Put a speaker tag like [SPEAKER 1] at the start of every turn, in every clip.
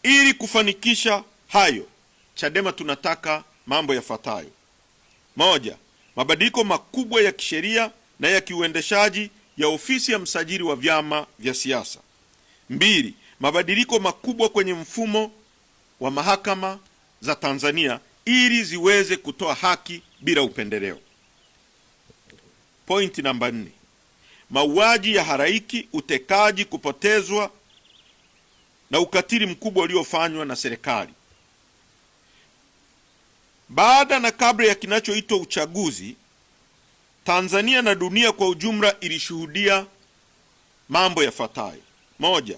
[SPEAKER 1] Ili kufanikisha hayo, Chadema tunataka mambo yafuatayo: moja, mabadiliko makubwa ya kisheria na ya kiuendeshaji ya ofisi ya msajili wa vyama vya siasa. Mbili, mabadiliko makubwa kwenye mfumo wa mahakama za Tanzania ili ziweze kutoa haki bila upendeleo. Pointi namba 4, mauaji ya halaiki, utekaji, kupotezwa na ukatili mkubwa uliofanywa na serikali. Baada na kabla ya kinachoitwa uchaguzi, Tanzania na dunia kwa ujumla ilishuhudia mambo yafuatayo: moja,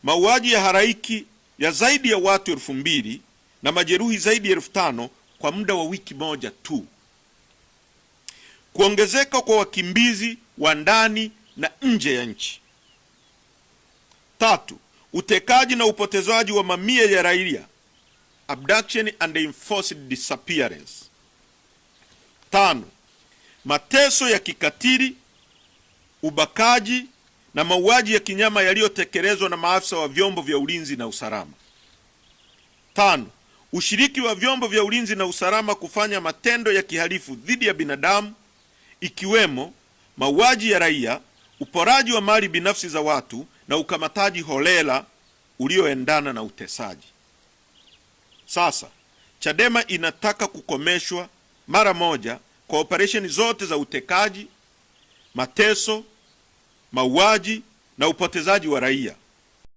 [SPEAKER 1] mauaji ya halaiki ya zaidi ya watu 2000 na majeruhi zaidi ya 5000 kwa muda wa wiki moja tu. Kuongezeka kwa wakimbizi wa ndani na nje ya nchi. Tatu, utekaji na upotezaji wa mamia ya raia, abduction and enforced disappearance. Tano, mateso ya kikatili, ubakaji na mauaji ya kinyama yaliyotekelezwa na maafisa wa vyombo vya ulinzi na usalama. Tano, ushiriki wa vyombo vya ulinzi na usalama kufanya matendo ya kihalifu dhidi ya binadamu, ikiwemo mauaji ya raia, uporaji wa mali binafsi za watu na ukamataji holela ulioendana na utesaji. Sasa Chadema inataka kukomeshwa mara moja kwa operesheni zote za utekaji, mateso, mauaji na upotezaji wa raia.